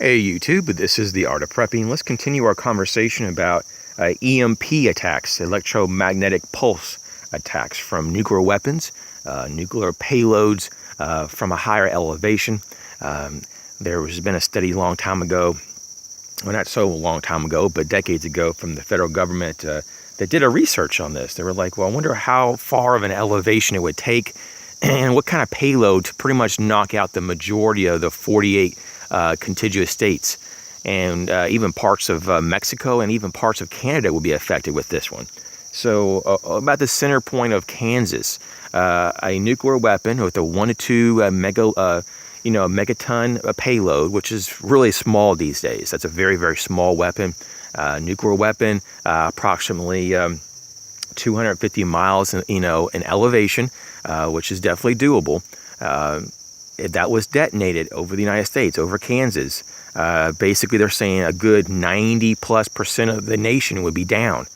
Hey YouTube, this is The Art of Prepping. Let's continue our conversation about EMP attacks, electromagnetic pulse attacks from nuclear weapons, nuclear payloads from a higher elevation. There has been a study a long time ago, well not so long time ago, but decades ago from the federal government that did a research on this. They were like, well, I wonder how far of an elevation it would take and what kind of payload to pretty much knock out the majority of the 48 contiguous states, and even parts of Mexico and even parts of Canada will be affected with this one. So about the center point of Kansas, a nuclear weapon with a 1 to 2 megaton payload, which is really small these days. That's a very, very small weapon. Nuclear weapon, approximately 250 miles, in elevation, which is definitely doable. That was detonated over the United States, over Kansas. Basically, they're saying a good 90+% of the nation would be down,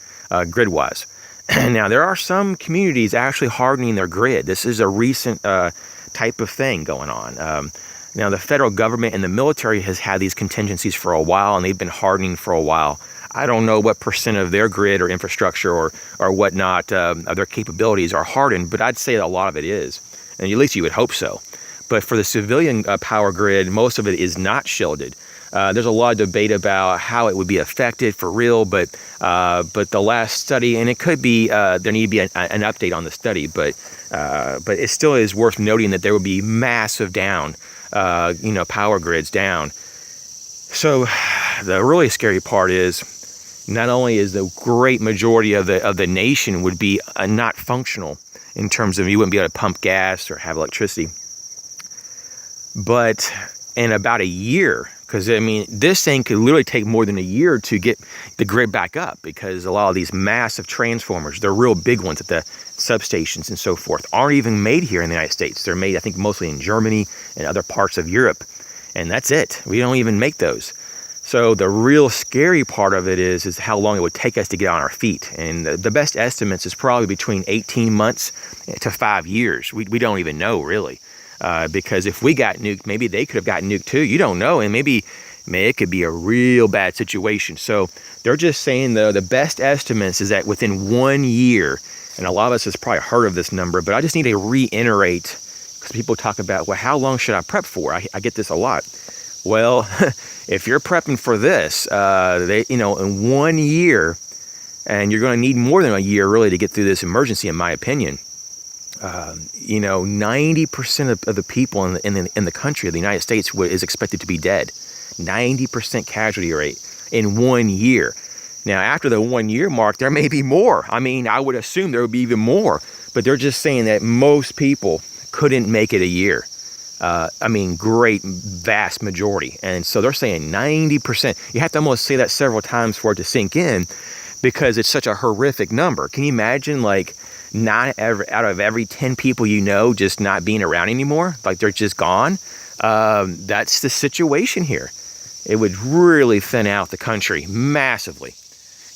grid-wise. Now, there are some communities actually hardening their grid. This is a recent type of thing going on. Now, the federal government and the military has had these contingencies for a while, and they've been hardening for a while. I don't know what percent of their grid or infrastructure or whatnot, of their capabilities are hardened, but I'd say a lot of it is, and at least you would hope so. But for the civilian power grid, most of it is not shielded. There's a lot of debate about how it would be affected for real, but the last study, and it could be there need to be an update on the study, but it still is worth noting that there would be massive down, power grids down. So the really scary part is not only is the great majority of the nation would be not functional in terms of you wouldn't be able to pump gas or have electricity. But in about a year, because I mean, this thing could literally take more than a year to get the grid back up, because a lot of these massive transformers, they're real big ones at the substations and so forth, aren't even made here in the United States. They're made, I think, mostly in Germany and other parts of Europe. And that's it. We don't even make those. So the real scary part of it is how long it would take us to get on our feet. And the best estimates is probably between 18 months to 5 years. We don't even know, really. Because if we got nuked, maybe they could have gotten nuked too. You don't know, and maybe it could be a real bad situation. So they're just saying the best estimates is that within 1 year, and a lot of us has probably heard of this number, but I just need to reiterate, because people talk about, well, how long should I prep for? I get this a lot. Well, if you're prepping for this, in 1 year, and you're going to need more than a year really to get through this emergency, in my opinion. 90% of the people in the country of the United States is expected to be dead. 90% casualty rate in 1 year. Now, after the 1 year mark, there may be more. I mean, I would assume there would be even more, but they're just saying that most people couldn't make it a year. Great, vast majority. And so they're saying 90%. You have to almost say that several times for it to sink in, because it's such a horrific number. Can you imagine, like, out of every 10 people just not being around anymore, like they're just gone? That's the situation here. It would really thin out the country massively,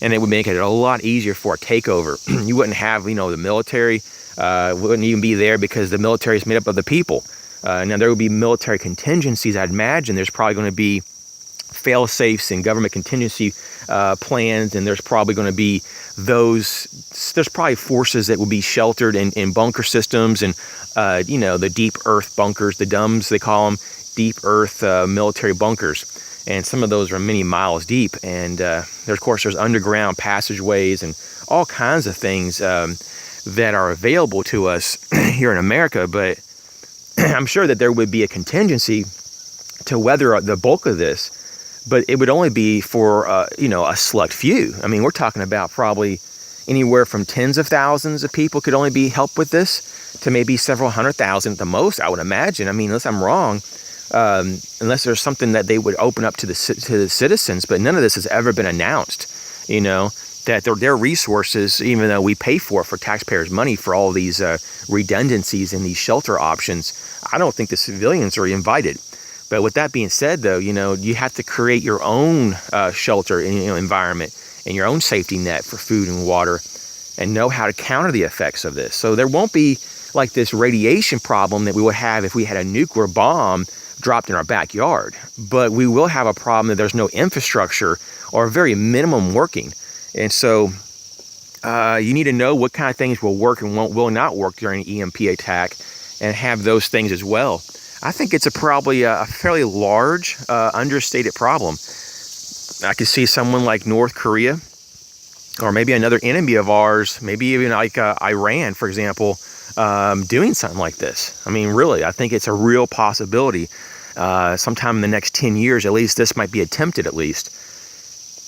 and it would make it a lot easier for a takeover. You wouldn't have, the military wouldn't even be there, because the military is made up of the people. Now there would be military contingencies. I'd imagine there's probably going to be fail-safes and government contingency plans, and there's probably going to be there's probably forces that will be sheltered in bunker systems, and the deep earth bunkers, the DUMBs they call them, deep earth military bunkers, and some of those are many miles deep. And there's underground passageways and all kinds of things that are available to us here in America. But I'm sure that there would be a contingency to weather the bulk of this. But it would only be for, a select few. I mean, we're talking about probably anywhere from tens of thousands of people could only be helped with this, to maybe several 100,000 at the most, I would imagine. I mean, unless I'm wrong, unless there's something that they would open up to the citizens. But none of this has ever been announced, that their resources, even though we pay for taxpayers' money for all these redundancies and these shelter options, I don't think the civilians are invited. But with that being said, though, you have to create your own shelter environment and your own safety net for food and water, and know how to counter the effects of this. So there won't be like this radiation problem that we would have if we had a nuclear bomb dropped in our backyard, but we will have a problem that there's no infrastructure or very minimum working. And so you need to know what kind of things will work and will not work during an EMP attack, and have those things as well. I think it's probably a fairly large, understated problem. I could see someone like North Korea, or maybe another enemy of ours, maybe even like Iran, for example, doing something like this. I mean, really, I think it's a real possibility. Sometime in the next 10 years, at least, this might be attempted at least.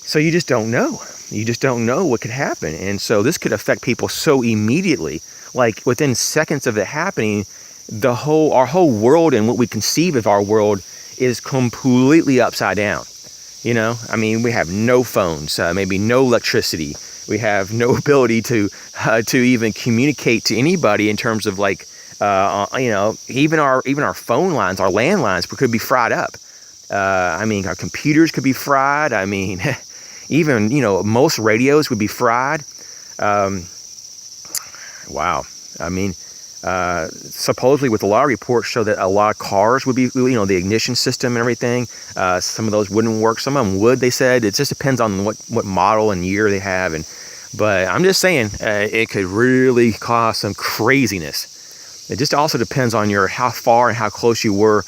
So you just don't know. You just don't know what could happen. And so this could affect people so immediately. Like within seconds of it happening, our whole world and what we conceive of our world is completely upside down. You know, I mean, we have no phones, maybe no electricity. We have no ability to even communicate to anybody in terms of like, you know, even our phone lines, our landlines could be fried up. I mean, our computers could be fried. I mean, even, you know, most radios would be fried. Wow. I mean, supposedly with a lot of reports show that a lot of cars would be, you know, the ignition system and everything. Some of those wouldn't work. Some of them would, they said. It just depends on what model and year they have. But I'm just saying, it could really cause some craziness. It just also depends on how far and how close you were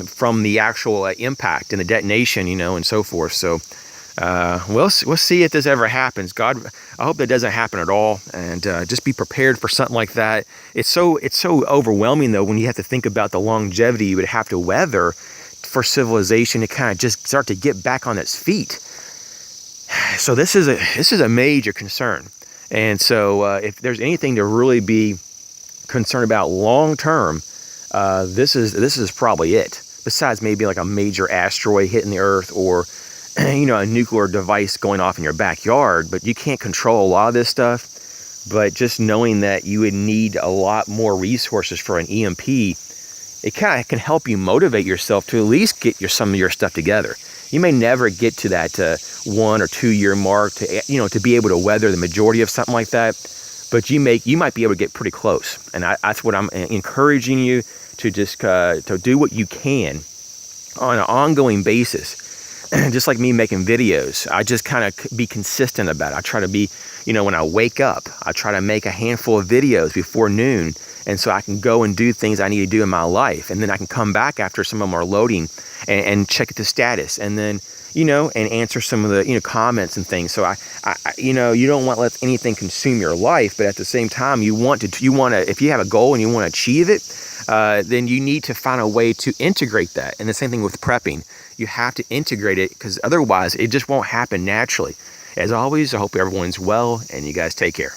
from the actual impact and the detonation, you know, and so forth. So we'll see if this ever happens. God, I hope that doesn't happen at all, and just be prepared for something like that. It's so overwhelming though when you have to think about the longevity you would have to weather for civilization to kind of just start to get back on its feet. So this is a major concern, and so if there's anything to really be concerned about long term, this is probably it. Besides maybe like a major asteroid hitting the Earth, or you know, a nuclear device going off in your backyard. But you can't control a lot of this stuff. But just knowing that you would need a lot more resources for an EMP, it kind of can help you motivate yourself to at least get some of your stuff together. You may never get to that 1 or 2 year mark to be able to weather the majority of something like that. But you might be able to get pretty close. And that's what I'm encouraging you to just to do what you can on an ongoing basis. Just like me making videos, I just kind of be consistent about it. I try to be, you know, when I wake up, I try to make a handful of videos before noon. And so I can go and do things I need to do in my life. And then I can come back after some of them are loading and check the status. And then, you know, and answer some of the, you know, comments and things. So I you know, you don't want to let anything consume your life, but at the same time, you want to, if you have a goal and you want to achieve it, then you need to find a way to integrate that. And the same thing with prepping. You have to integrate it, because otherwise it just won't happen naturally. As always, I hope everyone's well, and you guys take care.